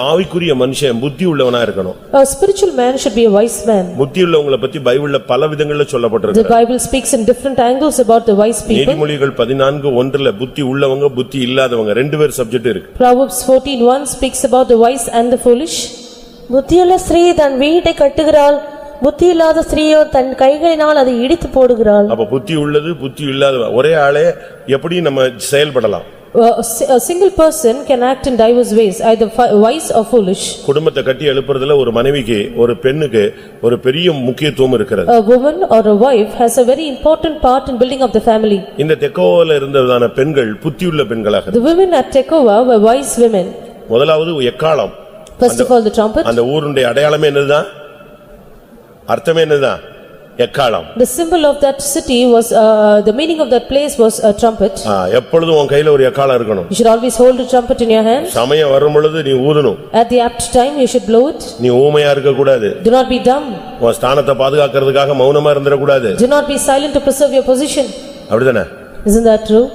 ஆவிக்குரிய மனுஷன் புத்தி உள்ளவனா இருக்கணும். A spiritual man should be a wise man. புத்தி உள்ளவங்களை பத்தி பைபிள்ல பல விதங்கள்ல சொல்லப்பட்டிருக்கு. The Bible speaks in different angles about the wise people. நீதிமொழிகள் 14:1ல புத்தி உள்ளவங்க புத்தி இல்லாதவங்க ரெண்டு பேர் சப்ஜெக்ட் இருக்கு. Proverbs 14:1 speaks about the wise and the foolish. புத்தியுள்ள ஸ்திரீ தன் வீட்டை கட்டுகிறாள், புத்தி இல்லாத ஸ்திரீயோ தன் கைகளினால் அதை இடித்து போடுகிறாள். அப்ப புத்தி உள்ளது புத்தி இல்லாத ஒரே ஆளே எப்படி நம்ம செயல்படலாம்? A single person can act in diverse ways, either wise or foolish. குடும்பத்தை கட்டி எழுப்புறதுல ஒரு மனைவிக்கு ஒரு பெண்ணுக்கு ஒரு பெரிய முக்கியத்துவம் இருக்கிறது. A woman or a wife has a very important part in building up the family. இந்த தெக்கோவால இருந்ததான பெண்கள் புத்தியுள்ள பெண்களாக. The women at Tekoa were wise women. முதலாவது எக்காளம். First of all the trumpet. அந்த ஊருடைய அடையாளமே என்னதுதான்? அர்த்தமே என்னதுதான்? எக்காளம். The symbol of that city was the meaning of that place was a trumpet. எப்பொழுதும் உன் கையில ஒரு எக்காளம் இருக்கணும். You should always hold a trumpet in your hand. சமயம் வரும் பொழுது நீ ஊதணும். At the apt time you should blow it. நீ ஊமையா இருக்க கூடாது. Do not be dumb. உன் ஸ்தானத்தை பாதுகாக்கிறதுக்காக மௌனமா இருந்திர கூடாது. Do not be silent to preserve your position. அப்படிதானே? Isn't that true?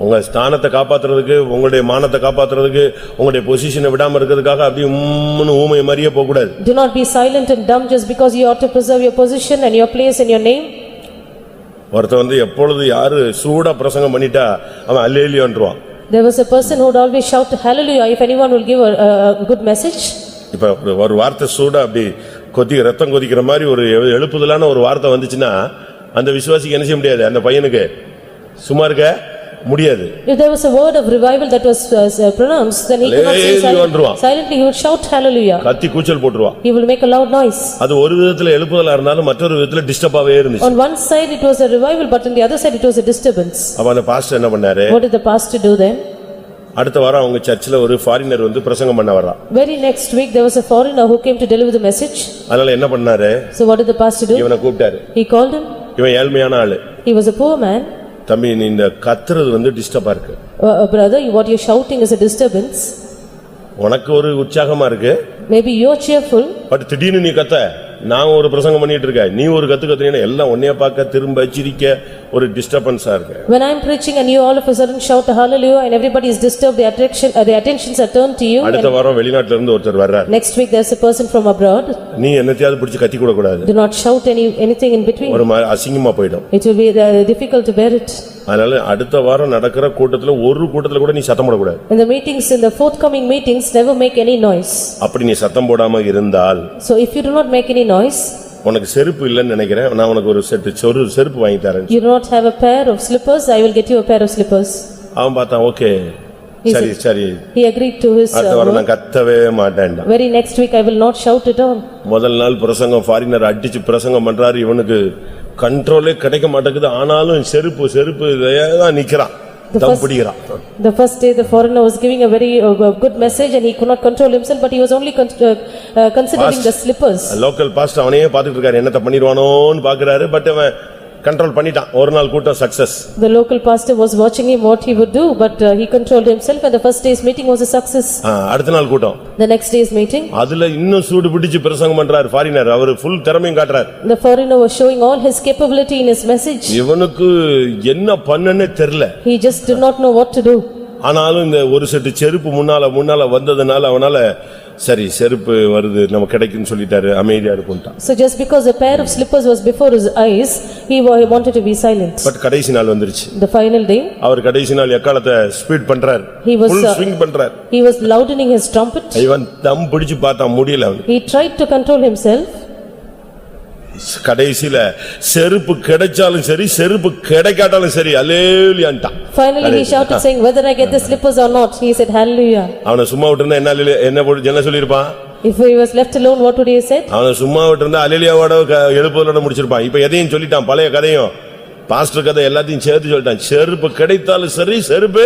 உங்க ஸ்தானத்தை காப்பாத்துறதுக்கு உங்களுடைய மானத்தை காப்பாத்துறதுக்கு உங்களுடைய பொசிஷனை விடாம இருக்கிறதுக்காக அப்படியே ஊமை மாதிரியே போக கூடாது. Do not be silent and dumb just because you ought to preserve your position and your place and your name. ஒருத்தன் வந்து எப்பொழுது யாரு சூடா பிரசங்கம் பண்ணிட்டா அவன் அல்லேலூயான்றான். There was a person who would always shout hallelujah if anyone will give a good message. இப்ப ஒரு வார்த்தை சூடா அப்படி ரத்தம் கொதிக்கிற மாதிரி ஒரு எழுப்புதலான ஒரு வார்த்தை வந்துச்சுன்னா அந்த விசுவாசிக்கு என்ன செய்ய முடியாது? அந்த பையனுக்கு சும்மா இருக்க முடியாது. If there was a word of revival that was pronounced, then he could not say silently, he would shout hallelujah. கத்தி கூச்சல் போட்டுருவான். He will make a loud noise. அது ஒரு விதத்துல எழுப்புதலா இருந்தாலும் மற்றொரு விதத்துல டிஸ்டர்பாவே இருந்துச்சு. On one side it was a revival, but on the other side it was a disturbance. அப்ப அந்த பாஸ்டர் என்ன பண்ணாரு? What did the pastor do then? அடுத்த வாரம் அவங்க சர்ச்சில் ஒரு ஃபாரினர் வந்து பிரசங்கம் பண்ண வர்றான். Very next week there was a foreigner who came to deliver the message. அதனால என்ன பண்ணாரு? So what did the pastor do? இவனை கூப்பிட்டாரு. He called him. இவன் ஏழ்மையான ஆளு. He was a poor man. தம்பி நீ இந்த கத்துறது வந்து டிஸ்டர்பா இருக்கு. Brother, what you shouting is a disturbance. உனக்கு ஒரு உற்சாகமா இருக்கு. Maybe you are cheerful. But திடீர்னு நீ கத்த நான் ஒரு பிரசங்கம் பண்ணிட்டு இருக்கேன் நீ ஒரு கத்துக்கறீனா எல்லாம் ஒண்ணே பார்க்க திரும்ப சிரிக்க ஒரு டிஸ்டர்பன்ஸா இருக்கு. When I am preaching and you all of a sudden shout hallelujah and everybody is disturbed, the attentions are turned to you. அடுத்த வாரம் வெளிநாட்டுல இருந்து ஒருத்தர் வர்றார். Next week there is a person from abroad. நீ என்னத்தையாவது பிடிச்சு கத்தி கூட கூடாது. Do not shout anything in between. ஒரு அசிங்கமா போய்டும். It will be difficult to bear it. அதனால அடுத்த வாரம் நடக்கிற கூட்டத்துல ஒரு கூட்டத்துல கூட நீ சத்தம் போட கூடாது. In the meetings, in the forthcoming meetings, never make any noise. அப்படி நீ சத்தம் போடாம இருந்தால் So if you do not make any noise, உனக்கு செருப்பு இல்லன்னு நினைக்கிறேன் நான் உனக்கு ஒரு செருப்பு வாங்கி தரேன். You do not have a pair of slippers, I will get you a pair of slippers. அவன் பார்த்தான் ஓகே சரி சரி. He agreed to his அடுத்த வாரம் நான் கத்தவே மாட்டேன். Very next week I will not shout at all. முதல் நாள் பிரசங்கம் ஃபாரினர் அடிச்சு பிரசங்கம் பண்றாரு இவனுக்கு கண்ட்ரோலே கிடைக்க மாட்டேங்குது ஆனாலும் செருப்பு தான் நிக்கிறான். The first day the foreigner was giving a very good message and he could not control himself, but he was only considering the slippers. Local pastor அவனே பார்த்துட்டு இருக்காரு என்னத்த பண்ணிடுவானோன்னு பாக்குறாரு. பட் அவன் கண்ட்ரோல் பண்ணிட்டான். ஒரு நாள் கூட்டம் success. The local pastor was watching him what he would do, but he controlled himself and the first day's meeting was a success. அடுத்த நாள் கூட்டம். The next day's meeting. அதுல இன்னும் சூடு பிடிச்சு பிரசங்கம் பண்றாரு ஃபாரினர். அவர் ফুল திறமையும் காட்டுறார். The foreigner was showing all his capability in his message. இவனுக்கு என்ன பண்ணனே தெரியல. He just did not know what to do. ஆனாலும் இந்த ஒரு செட்டு செருப்பு முன்னால வந்ததனால அவனால சரி செருப்பு வருது நம்ம கிடைக்குன்னு சொல்லிட்டாரு அமைதியா இருக்கும்ட்டான். So just because a pair of slippers was before his eyes, he wanted to be silent. But கடைசி நாள் வந்துருச்சு. The final day. அவர் கடைசி நாள் எக்காலத்தை ஸ்பீட் பண்றார். full swing பண்றார். He was loudening his trumpet. இவன் தம் பிடிச்சு பார்த்தா முடியல அவனுக்கு. He tried to control himself. கடைசில செருப்பு கிடைச்சாலும் சரி செருப்பு கிடைக்காட்டாலும் சரி அல்லேலூயான்ட்டான். Finally he shouted saying whether I get the slippers or not, he said hallelujah. அவனை சும்மா விட்டுருந்தா என்ன சொல்லிருப்பான்? If he was left alone, what would he have said? அவனை சும்மா விட்டுருந்தா அல்லேலூயாவோட எழுப்புதலோட முடிச்சிருப்பான். இப்ப எதையும் சொல்லிட்டான், பழைய கதையும் பாஸ்டர் கதை எல்லாத்தையும் சேர்த்து சொல்லிட்டான். செருப்பு கிடைத்தாலும் சரி செருப்பு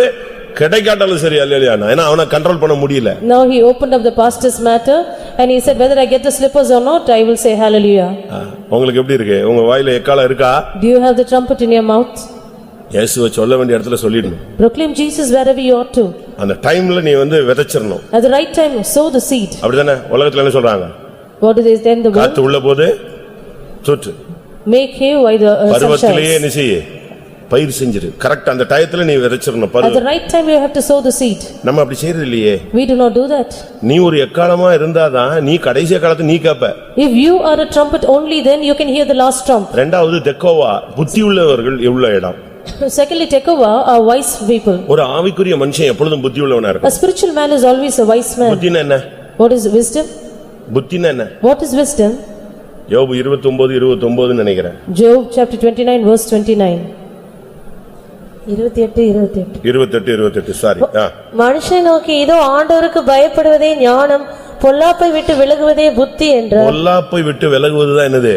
கிடைக்காட்டாலும் சரி அல்லேலூயா. ஏன்னா அவனை கண்ட்ரோல் பண்ண முடியல. Now he opened up the pastor's matter and he said whether I get the slippers or not, I will say hallelujah. உங்களுக்கு எப்படி இருக்கு? உங்க வாயில எக்காளம் இருக்கா? Do you have the trumpet in your mouth? இயேசுவை சொல்ல வேண்டிய இடத்துல சொல்லிடணும். Proclaim Jesus wherever you ought to. அந்த டைம்ல நீ வந்து விதைச்சிரணும். At the right time sow the seed. அப்படிதானே உலகத்துல என்ன சொல்றாங்க? What do they then the word? காத்து உள்ள போது சுற்று. Make hay while the sun shines. பருவத்திலேயே என்ன செய்ய பயிர் செஞ்சிரு. கரெக்ட் அந்த டயத்துல நீ விதைச்சிரணும். At the right time you have to sow the seed. நம்ம அப்படி செய்யறது இல்லையே. We do not do that. நீ ஒரு எக்காலமா இருந்தாதான் நீ கடைசி காலத்துல நீ கேப்ப. If you are a trumpet only, then you can hear the last trump. இரண்டாவது தெக்கோவா புத்தியுள்ளவர்கள் எவ்வளவு இடம். Secondly, Tekoa are wise people. ஒரு ஆவிக்குரிய மனுஷன் எப்பொழுதும் புத்தியுள்ளவனா A spiritual man is always a wise man. புத்தினா என்ன? What is wisdom? புத்தினா என்ன? What is wisdom? யோபு 29:29 நினைக்கிறேன். Job chapter 29 verse 29. 28 சாரி. மனுஷனை நோக்கி இதோ ஆண்டவருக்கு பயப்படுவதே ஞானம், பொல்லாப்பை விட்டு விலகுவதே புத்தி என்றார். பொல்லாப்பை விட்டு விலகுவதுதான் என்னது?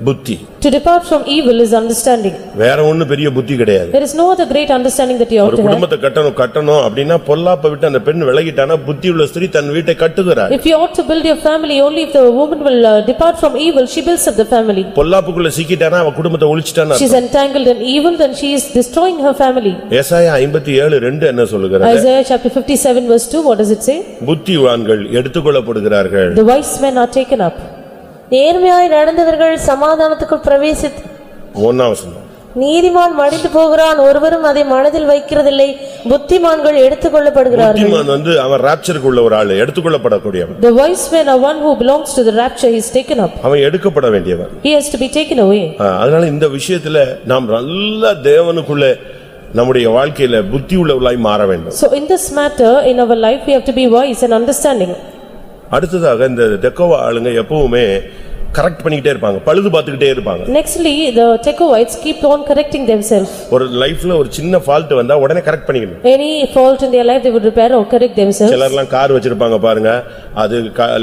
புத்தி. To depart from evil is understanding. வேற ஒண்ணு பெரிய புத்தி கிடையாது. There is no other great understanding that you ought to have. ஒரு குடும்பத்தை கட்டணும் அப்படினா பொல்லாப்பை விட்டு அந்த பெண் விலகிட்டானா புத்தியுள்ள ஸ்திரீ தன் வீட்டை கட்டுகிறார். If you ought to build your family, only if the woman will depart from evil, she builds up the family. பொல்லாப்புக்குள்ள சிக்கிட்டானா அவ குடும்பத்தை ஒளிச்சிட்டானா. She is entangled in evil, then she is destroying her family. ஏசாயா 57:2 என்ன சொல்லுகிறது? Isaiah chapter 57 verse 2, what does it say? புத்திவான்கள் எடுத்துக்கொள்ளப்படுகிறார்கள். The wise men are taken up. நேர்மையாய் நடந்தவர்கள் சமாதானத்துக்குள் பிரவேசித்து. ஒன்னாம் வசனம். நீதிமான் மடிந்து போகிறான், ஒருவரும் அதை மனதில் வைக்கிறதில்லை, புத்திமான்கள் எடுத்துக்கொள்ளப்படுகிறார்கள். புத்திமான் அவன் ராப்சருக்கு உள்ள ஒரு ஆளு, எடுத்துக்கொள்ளப்படக்கூடியவன். The wise man are one who belongs to the rapture, he is taken up. அவன் எடுக்கப்பட வேண்டியவன். He has to be taken away. அதனால இந்த விஷயத்துல நாம் நல்ல தேவனுக்குள்ள நம்முடைய வாழ்க்கையில புத்தி உள்ளவர்களாய் மாற வேண்டும். So in this matter in our life we have to be wise and understanding. அடுத்ததாக இந்த தெக்கோவா ஆளுங்க எப்பவுமே கரெக்ட் பண்ணிட்டே இருப்பாங்க, பழுது பார்த்துக்கிட்டே இருப்பாங்க. Nextly the Tekoites keep on correcting themselves. ஒரு லைஃப்ல ஒரு சின்ன ஃபால்ட் வந்தா உடனே கரெக்ட் பண்ணிக்கணும். Any fault in their life they would repair or correct themselves. சிலர்லாம் கார் வச்சிருப்பாங்க பாருங்க, அது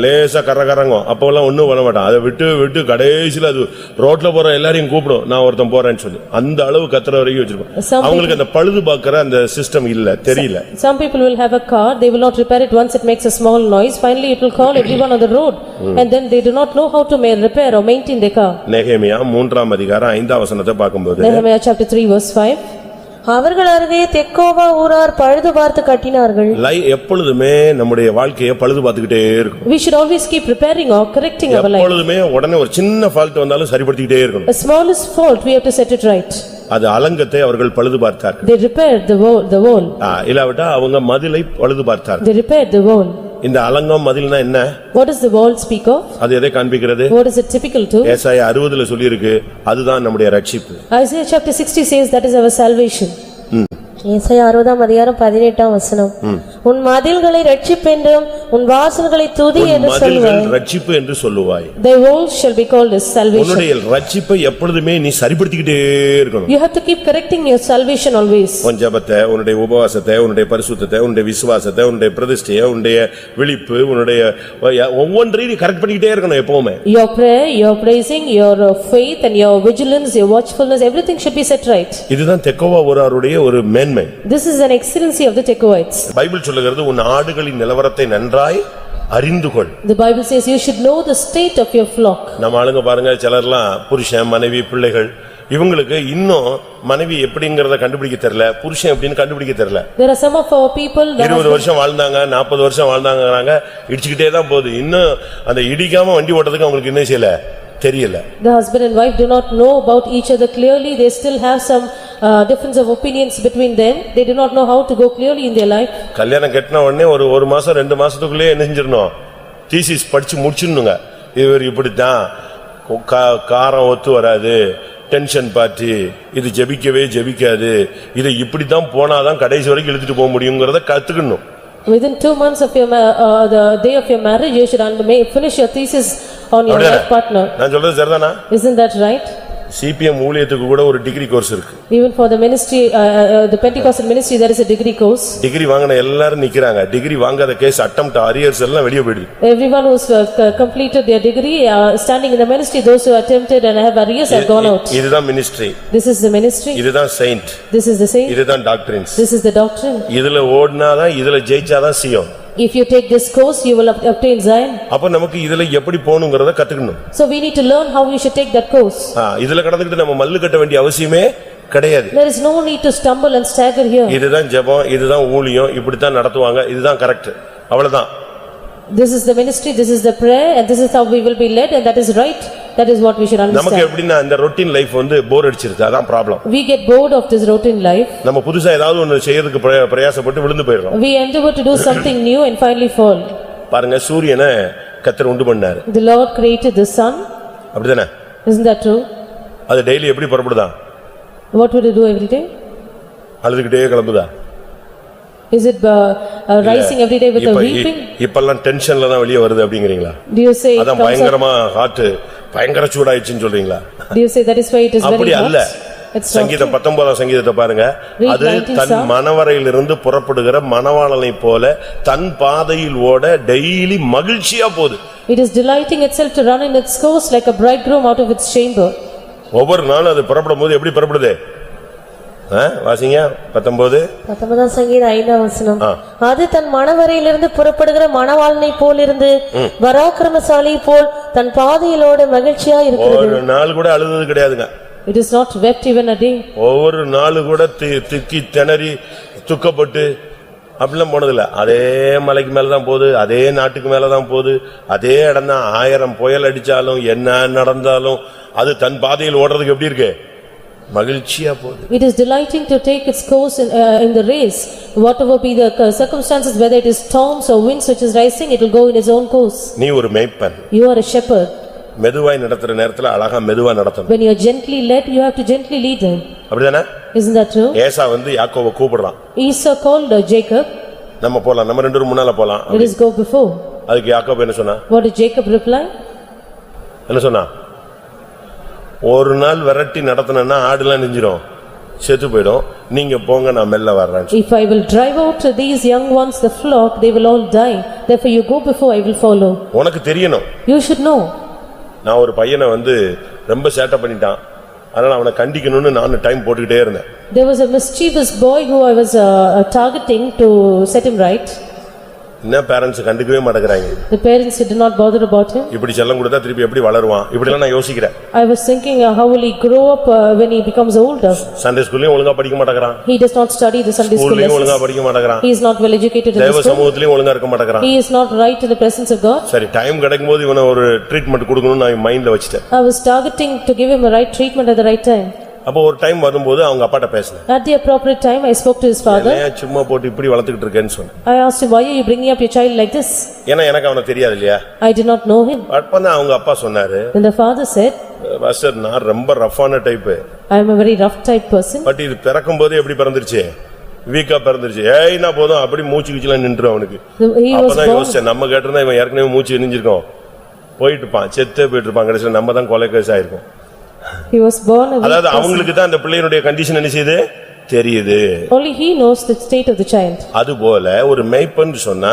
லேசா கரகரங்கும், அப்போலாம் ஒண்ணும் பண்ண மாட்டான். அதை விட்டு கடைசில அது ரோட்ல போற எல்லாரையும் கூப்பிடும், நான் ஒருத்தன் போறேன்னு சொல்லி அந்த அளவு கத்துற வரைக்கும் வச்சிருப்பாங்க. அவங்களுக்கு அந்த பழுது பார்க்கற அந்த சிஸ்டம் இல்ல, தெரியல. Some people will have a car, they will not repair it once it makes a small noise, finally it will call everyone on the road and then they do not know how to repair or maintain their car. நெகேமியா 3ஆம் அதிகாரம் 5ஆம் வசனத்தை பார்க்கும்போது Nehemiah chapter 3 verse 5, அவர்கள் அருகே தெக்கோவா ஊரார் பழுது பார்த்து கட்டினார்கள். எப்பொழுதுமே நம்முடைய வாழ்க்கையை பழுது பார்த்துக்கிட்டே இருக்கும். We should always keep repairing or correcting our life. எப்பொழுதுமே உடனே ஒரு சின்ன ஃபால்ட் வந்தாலும் சரிப்படுத்திக்கிட்டே இருக்கணும். A smallest fault we have to set it right. அது அலங்கத்தை அவர்கள் பழுது பார்த்தார்கள். They repaired the wall. இல்லாவிட்டா அவங்க மதிலை பழுது பார்த்தார்கள். They repaired the wall. இந்த அலங்கம் மதில்னா என்ன? What does the wall speak of? அது எதை காண்பிக்கிறது? What is it typical to? ஏசாயா 60ல சொல்லி இருக்கு, அதுதான் நம்முடைய ரட்சிப்பு. Isaiah chapter 60 says that is our salvation. ஏசாயா 60ஆம் அதிகாரம் 18ஆம் வசனம். உன் மதில்களை ரட்சிப்பென்றும் உன் வாசல்களை துதி என்று சொல்வாய். ரட்சிப்பு என்று சொல்லுவாய். Thy walls shall be called as salvation. உன்னுடைய ரட்சிப்பை எப்பொழுதுமே நீ சரிப்படுத்திக்கிட்டே இருக்கணும். You have to keep correcting your salvation always. உன் ஜெபத்தை, உன்னுடைய உபவாசத்தை, உன்னுடைய பரிசுத்தத்தை, உன்னுடைய விசுவாசத்தை, உன்னுடைய பிரதிஷ்டையை, உன்னுடைய விழிப்பு, உன்னுடைய ஒவ்வொன்றையும் நீ கரெக்ட் பண்ணிக்கிட்டே இருக்கணும் எப்பவுமே. Your prayer, your praising, your faith and your vigilance, your watchfulness, everything should be set right. இதுதான் தெக்கோவா ஊராருடைய ஒரு மேன்மை. This is an excellency of the Tekoites. Bible சொல்லுகிறது உன் ஆடுகளின் நிலவரத்தை நன்றாய் அறிந்துகொள். The Bible says you should know the state of your flock. நம்ம ஆளுங்க பாருங்க, சிலர்லாம் புருஷன் மனைவி பிள்ளைகள் இவங்களுக்கு இன்னும் மனைவி எப்படிங்கறத கண்டுபிடிக்க தெரியல, புருஷன் எப்படின்னு கண்டுபிடிக்க தெரியல. There are some of our people 20 வருஷம் வாழ்ந்தாங்க, 40 வருஷம் வாழ்ந்தாங்கறாங்க, இடிச்சிட்டே தான் போகுது. இன்னும் அந்த இடிக்காம வண்டி ஓட்டறதுக்கு அவங்களுக்கு என்ன செய்யல தெரியல. The husband and wife do not know about each other clearly. They still have some difference of opinions between them. They do not know how to go clearly in their life. கல்யாணம் கட்டின உடனே ஒரு மாசம் 2 மாசத்துக்குள்ளே என்ன செஞ்சிரணும், thesis படிச்சு முடிச்சிடணுங்க. இவர் இப்படித்தான், காரம் ஒத்து வராது, டென்ஷன் பார்ட்டி, இது ஜெபிக்காது, இதை இப்படித்தான் போனாதான் கடைசி வரைக்கும் இழுத்துட்டு போக முடியுங்கிறத கத்துக்கணும். Within 2 months of your the day of your marriage, you should finish your thesis on your life partner. நான் சொல்றது சரிதானா? Isn't that right? CPM ஊழியத்துக்கு கூட ஒரு டிகிரி கோர்ஸ் இருக்கு. Even for the ministry, the Pentecostal ministry, there is a degree course. Degree வாங்குன எல்லாரும் நிக்கறாங்க. டிகிரி வாங்காத கேஸ் அட்டெம்ப்ட் அரியர்ஸ் எல்லாம் வெளிய போயிடுது. Everyone who's completed their degree standing in the ministry, those who attempted and have arrears have gone out. இதுதான் ministry. This is the ministry. இதுதான் saint. This is the saint. இதுதான் doctrines. This is the doctrine. இதுல ஓடுனாதான், இதுல ஜெயிச்சாதான் Zion. If you take this course, you will obtain Zion. அப்ப நமக்கு இதுல எப்படி போணும்ங்கறத கத்துக்கணும். So we need to learn how we should take that course. இதுல கடந்துக்கிட்டு நம்ம மல்லு கட்ட வேண்டிய அவசியமே கிடையாது. There is no need to stumble and stagger here. இதுதான் ஜெபம், இதுதான் ஊழியம், இப்படி தான் நடத்துவாங்க, இதுதான் கரெக்ட், அவ்வளவுதான். This is the ministry, this is the prayer and this is how we will be led and that is right. That is what we should நமக்கு understand. எப்படின்னா இந்த ரொட்டீன் லைஃப் வந்து போர் அடிச்சிருது, அதான் problem. We get bored of this routine life. நம்ம புதுசா ஏதாவது ஒன்னு செய்யறதுக்கு பிரயாசப்பட்டு விழுந்து போயிடுறோம். We endeavor to do something new and finally fall. பாருங்க, சூரியனை கர்த்தர் உண்டு பண்ணாரு. The Lord created the sun. அப்படிதானே? Isn't that true? அது டெய்லி எப்படி புறப்படுதா? What would it do every day? அழுதுகிட்டே கிளம்புதா? Is it rising every day with a weeping? இப்பெல்லாம் டென்ஷன்ல தான் வெளிய வருது அப்படிங்கறீங்களா? Do you say அதான் பயங்கரமா ஹார்ட் பயங்கர சூடாயிடுச்சுன்னு சொல்றீங்களா? Do you say that is why it is very hot? அப்படி அல்ல. சங்கீதம் 19ஆம் சங்கீதத்தை பாருங்க. அது தன் மனவரையிலிருந்து புறப்படுகிற மணவாளனை போல தன் பாதையில் ஓட டெய்லி மகிழ்ச்சியா போகுது. It is delighting itself to run in its course like a bridegroom out of its chamber. ஒவ்வொரு நாளும் அது புறப்படும்போது எப்படி புறப்படுது? வாசிங்க 19ஆம் சங்கீதம் 5ஆம் வசனம். அது தன் மனவரையிலிருந்து புறப்படுகிற மணவாளனை போல் இருந்து பராக்கிரமசாலி போல் தன் பாதையிலோட மகிழ்ச்சியா இருக்கிறது. ஒரு நாள் கூட அழுதது கிடையாதுங்க. It is not wept even a day. ஒவ்வொரு நாள் கூட திக்கி திணறி துக்கப்பட்டு அப்படிலாம் போனதில்ல. அதே மலைக்கு மேலதான் போகுது, அதே நாட்டுக்கு மேலதான் போகுது, அதே இடம் தான். 1000 புயல் அடிச்சாலும் என்ன நடந்தாலும் அது தன் பாதையில் ஓடுறதுக்கு எப்படி இருக்கு? மகிழ்ச்சியா போகுது. It is delighting to take its course in the race. Whatever be the circumstances, whether it is storms or winds which is rising, it will go in its own course. நீ ஒரு மேய்ப்பன். You are a shepherd. மெதுவாய் நடத்துற நேரத்துல அழகா மெதுவா நடத்தணும். When you are gently led, you have to gently lead them. அப்படிதானே? Isn't that true? ஏசா வந்து யாக்கோபை கூப்பிடுறான். Esau called Jacob. நம்ம போலாம், நம்ம ரெண்டு பேரும் முன்னால போலாம். Let us go before. அதுக்கு யாக்கோபு என்ன சொன்னா? What did Jacob reply? என்ன சொன்னா? ஒரு நாள் விரட்டி நடத்தணும்னா ஆடுலாம் நெஞ்சிரும், செத்து போயிடும். நீங்க போங்க, நான் மெல்ல வர்றேன். If I will drive out these young ones, the flock, they will all die. Therefore you go before, I will follow. உனக்கு தெரியணும். You should know. நான் ஒரு பையனை வந்து ரொம்ப சேட்டை பண்ணிட்டான், அதனால அவனை கண்டிக்கணும்னு நான் டைம் போட்டுக்கிட்டே இருந்தேன். There was a mischievous boy who I was targeting to set him right. என்ன பேரண்ட்ஸ் கண்டுக்கவே மாட்டேங்கறாங்க. The parents did not bother about him. இப்படி செல்லம் கொடுத்தா திருப்பி எப்படி வளருவான்? இப்படி எல்லாம் நான் யோசிக்கிறேன். I was thinking how will he grow up when he becomes older? Sunday ஸ்கூல்லயும் ஒழுங்கா படிக்க மாட்டேங்கறான். He does not study the Sunday school lessons. ஒழுங்கா படிக்க மாட்டேங்கறான். He is not well educated in the தேவ school. சமூகத்திலயும் ஒழுங்கா இருக்க மாட்டேங்கறான். He is not right in the presence of God. சரி, time கிடைக்கும்போது இவனை ஒரு ட்ரீட்மென்ட் கொடுக்கணும்னு நான் மைண்ட்ல வச்சிட்டேன். I was targeting to give him a right treatment at the right time. அப்போ ஒரு டைம் வரும்போது அவங்க அப்பாட்ட பேசினேன். At the appropriate time I spoke to his father. ஏன் சும்மா போட்டு இப்படி வளர்த்துக்கிட்டு இருக்கேன்னு சொன்னேன். I asked him, why are you bringing up your child like this? ஏன்னா எனக்கு அவனை தெரியாது இல்லையா? I did not know him. அப்பதான் அவங்க அப்பா சொன்னாரு. Then the father said, pastor, நான் ரொம்ப ரஃப்பான type. I am a very rough type person. But இது பிறக்கும்போது எப்படி பிறந்துருச்சு? வீக்கா பிறந்துருச்சு. ஏய்னா போதும் அப்படி மூச்சு கிச்சலாம் நின்று அவனுக்கு. அப்பதான் யோசிச்சேன், நம்ம கேட்டிருந்தா இவன் ஏற்கனவே மூச்சு நிஞ்சிருக்கோம், போயிட்டு இருப்பான், செத்தே போயிட்டு இருப்பான். கடைசியில் நம்ம தான் கொலை case ஆயிருக்கோம். He was born a அதாவது அவங்களுக்கு தான் அந்த பிள்ளையினுடைய கண்டிஷன் என்ன செய்யுது தெரியுது. Only he knows the state of the child. அதுபோல ஒரு மேய்ப்பன் சொன்னா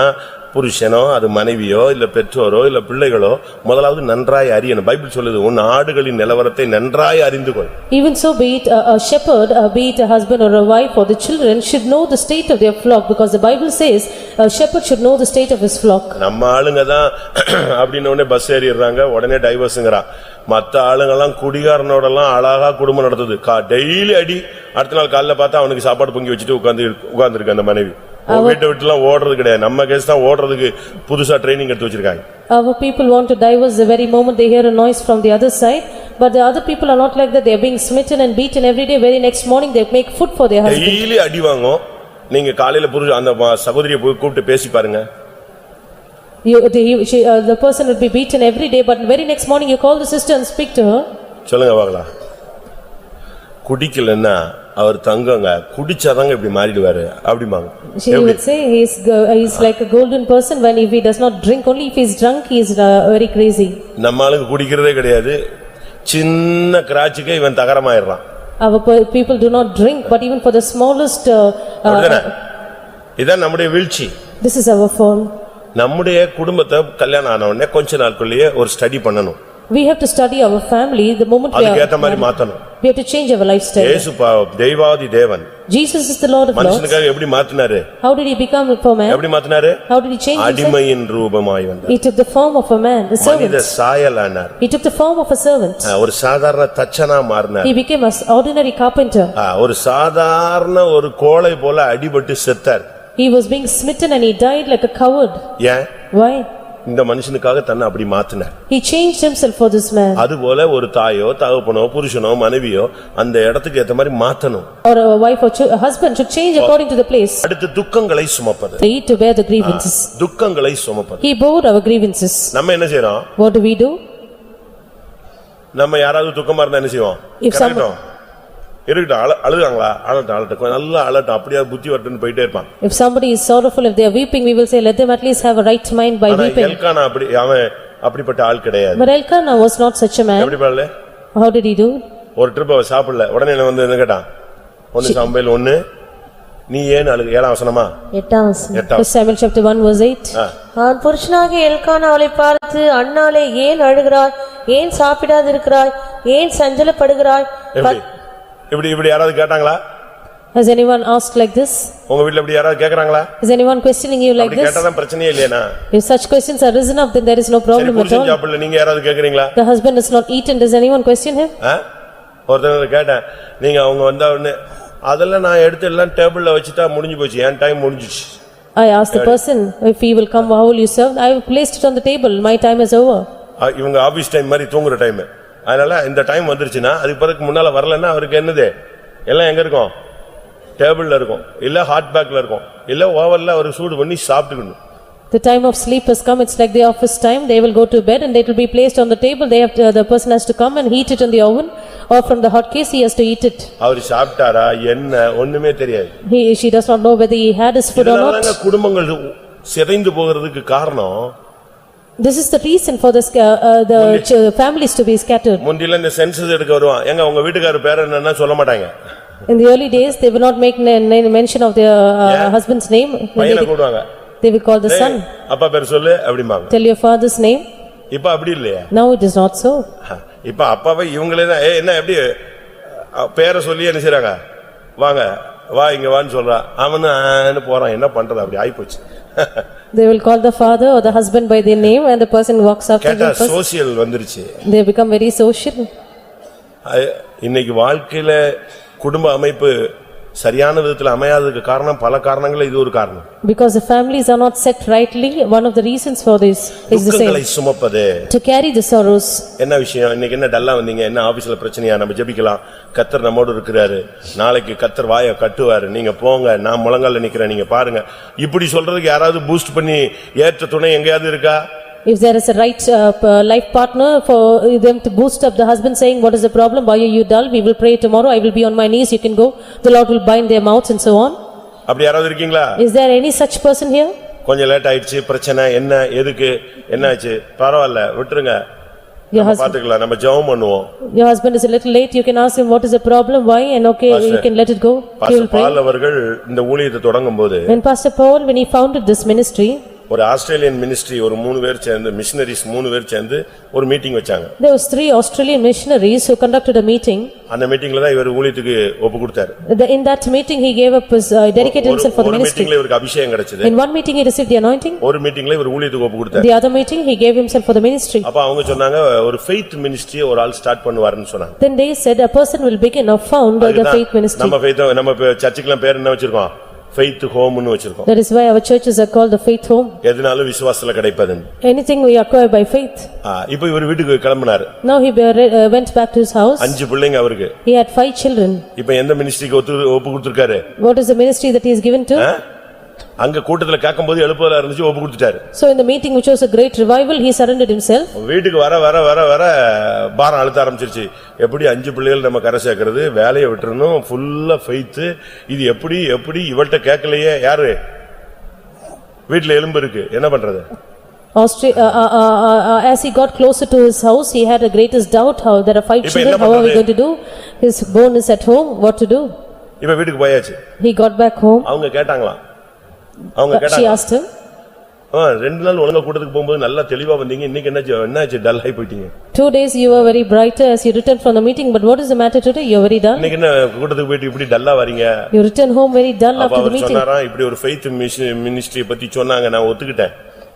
புருஷனோ அது மனைவியோ இல்ல பெற்றோரோ இல்ல பிள்ளைகளோ முதலாவது நன்றாய் அறியணும். பைபிள் சொல்லுது, உன் ஆடுகளின் நிலவரத்தை நன்றாய் அறிந்து கொள். Even so, be it a shepherd, be it a husband or a wife or the children should know the state of their flock, because the Bible says a shepherd should know the state of his flock. நம்ம ஆளுங்க தான் அப்படின உடனே bus ஏறிறாங்க, உடனே டைவர்ஸ்ங்கறா. மத்த ஆளுங்க எல்லாம் குடிகாரனோட எல்லாம் அழகா குடும்பம் நடத்துது. டெய்லி அடி, அடுத்த நாள் காலையில பார்த்தா அவனுக்கு சாப்பாடு பொங்கி வச்சுட்டு உட்கார்ந்திருக்கு அந்த மனைவி. வீட்டை விட்டுலாம் ஓடுறது கிடையாது. நம்ம கேஸ் தான் ஓடுறதுக்கு புதுசா ட்ரைனிங் எடுத்து வச்சிருக்காங்க. Our people want to divorce the very moment they hear a noise from the other side, but the other people are not like that. They are being smitten and beaten every day. Very next morning they make food for their husband. Daily அடி வாங்கும். நீங்க காலையில புருஷ அந்த சகோதரியை போய் கூப்பிட்டு பேசி பாருங்க. The person will be beaten every day, but very next morning you call the sister and speak to her. சொல்லுங்க வாங்களா. குடிக்கலன்னா அவர் தங்கங்க, குடிச்சாதாங்க இப்படி மாறிடுவாரு அப்படிமாங்க. She would say he is like a golden person when if he does not drink, only if he is drunk he is very crazy. நம்ம ஆளுங்க குடிக்கிறதே கிடையாது, சின்ன கிராட்சுக்கே இவன் தகரமாயிடுறான். Our people do not drink, but even for the smallest இதான் நம்முடைய வீழ்ச்சி. This is our fall. நம்முடைய குடும்பத்தை கல்யாணம் ஆன உடனே கொஞ்ச நாட்குள்ளேயே ஒரு ஸ்டடி பண்ணணும். We have to study our family the moment we அதுக்கு ஏத்த மாதிரி மாத்தணும். We have to change our lifestyle. இயேசு தெய்வாதி தேவன். Jesus is the Lord of Lords. மனுஷனுக்காக எப்படி மாத்தினாரு? How did he become for man? எப்படி மாத்தினாரு? How did he change himself? அடிமையின் ரூபமாய் வந்தார். He took the form of a man, a servant. மனித சாயலானார். He took the form of a servant. ஒரு சாதாரண தச்சனா மாறினார். He became an ordinary carpenter. ஒரு சாதாரண ஒரு கோழை போல அடிபட்டு செத்தார். He was being smitten and he died like a coward. ஏன்? Why? இந்த மனுஷனுக்காக தன்னை அப்படி மாத்தினார். He changed himself for this man. அதுபோல ஒரு தாயோ தகப்பனோ புருஷனோ மனைவியோ அந்த இடத்துக்கு ஏத்த மாதிரி மாத்தணும். Or a wife or a husband should change according to the place. அடுத்து துக்கங்களை சுமப்பது. They to bear the grievances. துக்கங்களை சுமப்பது. He bore our grievances. நம்ம என்ன செய்றோம்? What do we do? நம்ம யாராவது துக்கமா இருந்தா என்ன செய்வோம்? கரெக்ட்டோம். இருக்கட்டும், அழுகாங்களா, அழட்டும், நல்லா அழட்டும், அப்படியே புத்தி வரட்டுன்னு போயிட்டே இருப்பான். If somebody is sorrowful, if they are weeping, we will say let them at least have a right mind by weeping. Elkanah அப்படி அவன் அப்படிப்பட்ட ஆள் கிடையாது. But Elkanah was not such a man. எப்படி பண்ணல? How did he do? ஒரு trip அவ சாப்பிடல, உடனே வந்து என்ன கேட்டான்? ஒன்னு சாம்பேல் 1 நீ ஏன் அழுக? 7ஆம் வசனமா? 8ஆம் வசனம். First Samuel chapter 1 verse 8. அவன் புருஷனாகிய எல்கானா அவளை பார்த்து, அண்ணாளே ஏன் அழுகிறாய்? ஏன் சாப்பிடாதிருக்கிறாய்? ஏன் சஞ்சலப்படுகிறாய்? இப்படி யாராவது கேட்டாங்களா? Has anyone asked like this? உங்க வீட்ல இப்படி யாராவது கேக்குறாங்களா? Is anyone questioning you like this? கேட்டாதான் பிரச்சனையே இல்லையா? If such questions are risen up, then there is no problem at all. சாப்பிடல, நீங்க யாராவது கேக்குறீங்களா? The husband is not eaten, does anyone question him? ஒருத்தர் கேட்டேன், நீங்க அவங்க வந்தா உடனே அதெல்லாம் நான் எடுத்து எல்லாம் டேபிள்ல வச்சிட்டா முடிஞ்சு போச்சு, என் டைம் முடிஞ்சிச்சு. I asked the person, if he will come, how will you serve? I have placed it on the table, my time is over. இவங்க ஆபீஸ் டைம் மாதிரி தூங்குற டைம். அதனால இந்த டைம் வந்துருச்சுன்னா அதுக்கு பிறகு முன்னால வரலன்னா அவருக்கு என்னது எல்லாம் எங்க இருக்கும்? டேபிள்ல இருக்கும், இல்ல ஹாட் பேக்ல இருக்கும், இல்ல ஓவன்ல ஒரு சூடு பண்ணி சாப்பிட்டுக்கணும். The time of sleep has come, it's like the office time, they will go to bed and it will be placed on the table, the person has to come and heat it in the oven, or from the hot case he has to eat it. அவர் சாப்பிட்டாரா என்ன ஒண்ணுமே தெரியாது. She does not know whether he had his food or not. இதனால குடும்பங்கள் சிதைந்து போகிறதுக்கு காரணம். This is the reason for the families to be scattered. முந்தில இந்த census எடுக்க வருவான், எங்க உங்க வீட்டுக்காரர் பேர் என்னன்னா சொல்ல மாட்டாங்க. In the early days they will not make mention of their husband's name. பையனை கூடுவாங்க, they will call the son. அப்பா பேர் சொல்லு அப்படிம்பாங்க. Tell your father's name. இப்ப அப்படி இல்லையா? Now it is not so. இப்ப அப்பாவை இவங்களே தான் என்ன எப்படி பேரை சொல்லி என்ன செய்றாங்க? வாங்க வா இங்க வான்னு சொல்றான், அவனு போறான், என்ன பண்றது? அப்படி ஆயிப்போச்சு. They will call the father or the husband by their name and the person walks after them. Social வந்துருச்சு. They become very social. இன்னைக்கு வாழ்க்கையில குடும்ப அமைப்பு சரியான விதத்தில் அமையாததுக்கு காரணம் பல காரணங்கள், இது ஒரு காரணம். Because the families are not set rightly, one of the reasons for this is the same. துக்கங்களை சுமப்பது. To carry the sorrows. என்ன விஷயம்? இன்னைக்கு என்ன டல்லா வந்தீங்க? என்ன ஆபீஸ்ல பிரச்சனையா? நம்ம ஜெபிக்கலாம், கர்த்தர் நம்மோடு இருக்கிறாரு, நாளைக்கு கர்த்தர் வாயை கட்டுவாரு, நீங்க போங்க, நான் முழங்கால நிக்கிறேன், நீங்க பாருங்க. இப்படி சொல்றதுக்கு யாராவது பூஸ்ட் பண்ணி ஏற்ற துணை எங்கயாவது இருக்கா? If there is a right life partner for them to boost up the husband saying, what is the problem? Why are you dull? We will pray tomorrow. I will be on my knees. You can go. The Lord will bind their mouths and so on. அப்படி யாராவது இருக்கீங்களா? Is there any such person here? கொஞ்சம் late ஆயிடுச்சு, பிரச்சனை என்ன, எதுக்கு, என்னாச்சு? பரவாயில்ல, விட்டுருங்க, பாத்துக்கலாம், நம்ம ஜெபம் பண்ணுவோம். Your husband is a little late. You can ask him what is the problem, why, and okay, you can let it go. He will pray. பால் அவர்கள் இந்த ஊழியத்தை தொடங்கும்போது, When Pastor Paul, when he founded this ministry, ஒரு Australian ministry ஒரு 3 பேர் சேர்ந்து, missionaries 3 பேர் சேர்ந்து ஒரு மீட்டிங் வச்சாங்க. There was 3 Australian missionaries who conducted a meeting. அந்த மீட்டிங்ல தான் இவர் ஊழியத்துக்கு ஒப்பு கொடுத்தாரு. In that meeting he gave up his dedicated himself for the ministry. ஒரு மீட்டிங்ல இவருக்கு அபிஷேகம் கிடைச்சது. In one meeting he received the anointing. ஒரு மீட்டிங்ல இவர் ஊழியத்துக்கு ஒப்பு கொடுத்தாரு. The other meeting he gave himself for the ministry. அப்ப அவங்க சொன்னாங்க ஒரு ஃபெய்த் மினிஸ்ட்ரி ஒரு ஆள் ஸ்டார்ட் பண்ணுவாருன்னு சொன்னாங்க. Then they said a person will begin or found the faith ministry. நம்ம சர்ச்சுக்குலாம் பேர் என்ன வச்சிருக்கோம்? ஃபெய்த் ஹோம்னு வச்சிருக்கோம். That is why our churches are called the faith home. எதனால விசுவாசத்துல கிடைப்பது? Anything we acquire by faith. இப்போ இவர் வீட்டுக்கு கிளம்பினாரு. Now he went back to his house. 5 பிள்ளைங்க அவருக்கு. He had 5 children. இப்போ எந்த மினிஸ்ட்ரிக்கு ஒப்பு கொடுத்திருக்காரு? What is the ministry that he is given to? அங்க கூட்டத்துல கேட்கும்போது எழுப்புதலா இருந்துச்சு, ஒப்பு கொடுத்துட்டாரு. So in the meeting which was a great revival, he surrendered himself. வீட்டுக்கு வர பாரம் அழுத்த ஆரம்பிச்சிருச்சு. எப்படி 5 பிள்ளைகள் நம்ம கரை சேர்க்கிறது, வேலையை விட்டுறணும், ஃபுல்லா ஃபெய்த், இது எப்படி இவள்கிட்ட கேட்கலையே, யாரு வீட்டுல எலும்பு இருக்கு, என்ன பண்றது? As he got closer to his house, he had a greatest doubt, how there are 5 children, how are we going to do? His bone is at home, what to do? இப்ப வீட்டுக்கு போயாச்சு. He got back home. அவங்க கேட்டாங்களா? She asked him. 2 நாள் ஒழுங்கா கூட்டத்துக்கு போகும்போது நல்லா தெளிவா வந்தீங்க, இன்னைக்கு என்னாச்சு டல் ஆகி போயிட்டீங்க? 2 days you were very brighter as you returned from the meeting, but what is the matter today? You are very dull. இன்னைக்கு என்ன கூட்டத்துக்கு போயிட்டு இப்படி டல்லா வரீங்க? You returned home very dull after the meeting. சொன்னாரா இப்படி ஒரு ஃபெய்த் மினிஸ்ட்ரி பத்தி சொன்னாங்க, நான் ஒத்துக்கிட்டேன்.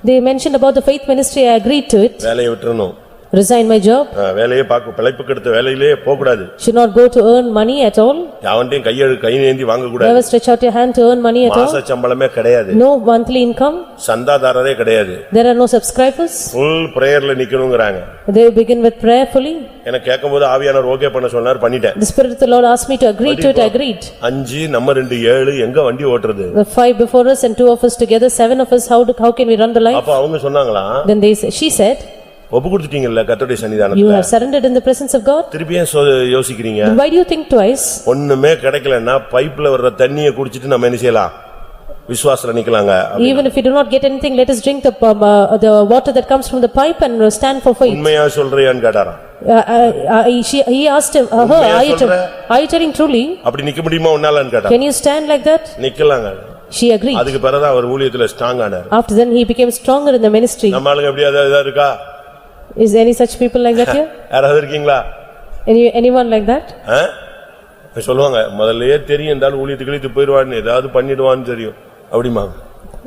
They mentioned about the faith ministry, I agreed to it. வேலையை விட்டுறணும். resign my job, வேலையே பார்க்க பிழைப்புக்கு எடுத்த வேலையிலே போக கூடாது. should not go to earn money at all, யாவன்டையும் கை ஏந்தி வாங்க கூடாது. never stretch out your hand to earn money at all, மாச சம்பளமே கிடையாது. no monthly income, சந்தாதாரரே கிடையாது. there are no subscribers, full prayerல நிக்கணும்ங்கறாங்க. they begin with prayerfully. எனக்கு கேட்கும்போது ஆவியானவர் ஓகே பண்ண சொன்னார், பண்ணிட்டேன். The Spirit of the Lord asked me to agree to it, I agreed. 5 நம்ம 2 7 எங்க வண்டி ஓட்டுறது? The 5 before us and 2 of us together, 7 of us, how can we run the life? அப்ப அவங்க சொன்னாங்களா? Then she said, ஒப்பு கொடுத்துட்டீங்கல்ல கர்த்தருடைய you சன்னிதானத்துல, have surrendered in the presence of God, திருப்பி ஏன் யோசிக்கிறீங்க? then why do you think twice? ஒண்ணுமே கிடைக்கலன்னா பைப்ல வர்ற தண்ணியை குடிச்சிட்டு நம்ம என்ன செய்யலாம்? விசுவாசத்துல நிக்கலாங்க. Even if we do not get anything, let us drink the water that comes from the pipe and stand for faith. உண்மையா சொல்றியான்னு கேட்டாராம். He asked him, are you telling truly? அப்படி நிக்க முடியுமா உன்னாலன்னு கேட்டாராம். Can you stand like that? நிக்கலாங்க. She agreed. அதுக்கு பிறகு அவர் ஊழியத்துல strong ஆனார். After then he became stronger in the ministry. நம்ம ஆளுங்க அப்படியே அதா இருக்கா? Is there any such people like that here? யாராவது இருக்கீங்களா? Anyone like that? சொல்லுவாங்க முதல்லயே தெரியும் இருந்தாலும் ஊழியத்துக்கு போயிடுவான்னு ஏதாவது பண்ணிடுவான்னு தெரியும் அப்படிமாங்க.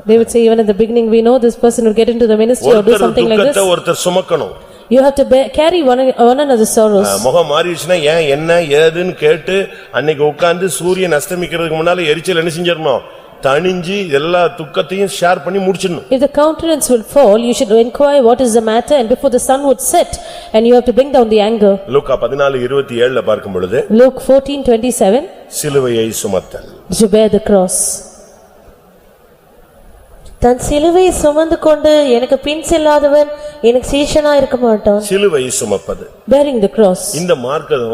They would say even at the beginning we know this person will get into the ministry or do something like this. ஒருத்தர் சுமக்கணும். You have to carry one another's sorrows. முகம் மாறிடுச்சுனா ஏன் என்ன ஏதுன்னு கேட்டு அன்னைக்கு உட்கார்ந்து சூரியன் அஸ்தமிக்கிறதுக்கு முன்னால எரிச்சல் என்ன செஞ்சிரணும்? தணிஞ்சி எல்லா துக்கத்தையும் ஷேர் பண்ணி முடிச்சிடணும். If the countenance will fall, you should inquire what is the matter, and before the sun would set, and you have to bring down the anger. லூக்கா 14:27 பார்க்கும் பொழுது Luke 14:27 சிலுவையை சுமத்தல், to bear the cross. தன் சிலுவையை சுமந்து கொண்டு எனக்கு பின் செல்லாதவன் எனக்கு சீஷனா இருக்க மாட்டான். சிலுவை சுமப்பது, bearing the cross. இந்த மார்க்கம்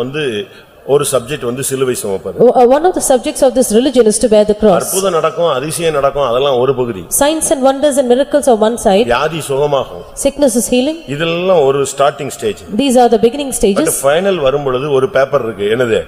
ஒரு சப்ஜெக்ட் சிலுவை சுமப்பது. One of the subjects of this religion is to bear the cross. அற்புதம் நடக்கும், அதிசயம் நடக்கும், அதெல்லாம் ஒரு பகுதி. Signs and wonders and miracles are one side. வியாதி சுகமாகும், sickness is healing. இதெல்லாம் ஒரு starting stage. These are the beginning stages. But final வரும் பொழுது ஒரு பேப்பர் இருக்கு, என்னது?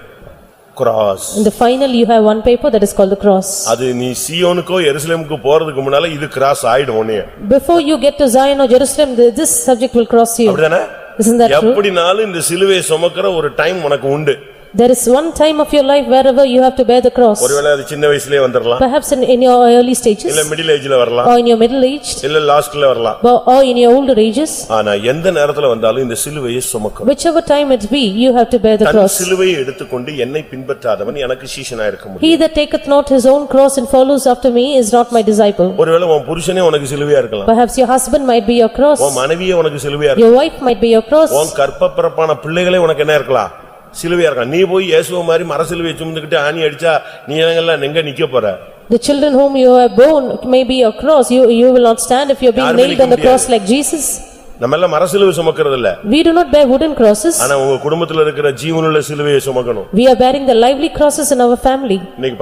cross. In the final you have one paper that is called the cross. அது நீ சீயோனுக்கோ எருசலேமுக்கு போறதுக்கு முன்னால இது கிராஸ் ஆயிடும் ஒண்ணே. Before you get to Zion or Jerusalem, this subject will cross you. அப்படிதானே? Isn't that true? எப்படினாலும் இந்த சிலுவையை சுமக்கிற ஒரு டைம் உனக்கு உண்டு. There is one time of your life wherever you have to bear the cross. ஒருவேளை அது சின்ன வயசுலயே வந்திரலாம், perhaps in your early stages, இல்ல மிடில் ஏஜ்ல வரலாம், or in your middle age, இல்ல லாஸ்ட்ல வரலாம், or in your older ages. ஆனா எந்த நேரத்துல வந்தாலும் இந்த சிலுவையை சுமக்கணும். Whichever time it be, you have to bear the cross. தன் சிலுவையை எடுத்துக்கொண்டு என்னை பின்பற்றாதவன் எனக்கு சீஷனா இருக்க முடியாது. He that taketh not his own cross and follows after me is not my disciple. ஒருவேளை உன் புருஷனே உனக்கு சிலுவையா இருக்கலாம், perhaps your husband might be your cross, உன் மனைவியே உனக்கு Siluvaiya your wife might be your cross, உன் கர்ப்பப்பிறப்பான பிள்ளைகளே உனக்கு என்ன இருக்கலாம்? சிலுவையா இருக்கலாம். நீ போய் இயேசுவ மாதிரி மர சிலுவையை சுமந்துக்கிட்டு ஆணி அடிச்சா நீ எல்லாம் எங்க நிக்க போற? The children whom you have born may be your cross. You will not stand if you are being nailed on the cross like Jesus. நம்ம எல்லாம் மர சிலுவை சுமக்கிறது இல்ல. We do not bear wooden crosses. ஆனா உங்க குடும்பத்துல இருக்கிற ஜீவனுள்ள சிலுவையை சுமக்கணும். We are bearing the lively crosses in our family. இன்னைக்கு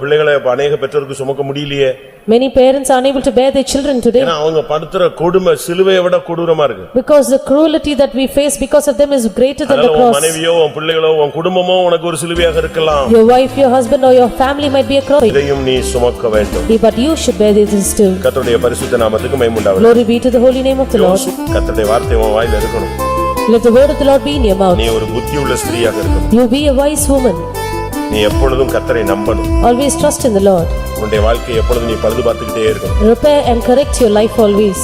பிள்ளைகளை अनेक பெற்றோருக்கு சுமக்க முடியலையே. Many parents are unable to bear their children today. ஏன்னா அவங்க படுத்துற கொடுமை சிலுவையை விட கொடூரமா இருக்கு. Because the cruelty that we face because of them is greater than the cross. உன் மனைவியோ உன் பிள்ளைகளோ உன் குடும்பமோ உனக்கு ஒரு சிலுவையாக இருக்கலாம். Your wife, your husband or your family might be a cross. இதையும் நீ சுமக்க வேண்டும். But you should bear this too. கர்த்தருடைய பரிசுத்த நாமத்துக்கு மகிமை உண்டாவதாக. Glory be to the holy name of the Lord. கர்த்தருடைய வார்த்தை உன் வாயில இருக்கணும். Let the word of the Lord be in your mouth. நீ ஒரு புத்தியுள்ள ஸ்திரீயாக இருக்கணும். You be a wise woman. நீ எப்பொழுதும் கர்த்தரை நம்பணும். Always trust in the Lord. உன்னுடைய வாழ்க்கையை எப்பொழுதும் நீ பழுது பார்த்துக்கிட்டே இருக்கணும். Repair and correct your life always.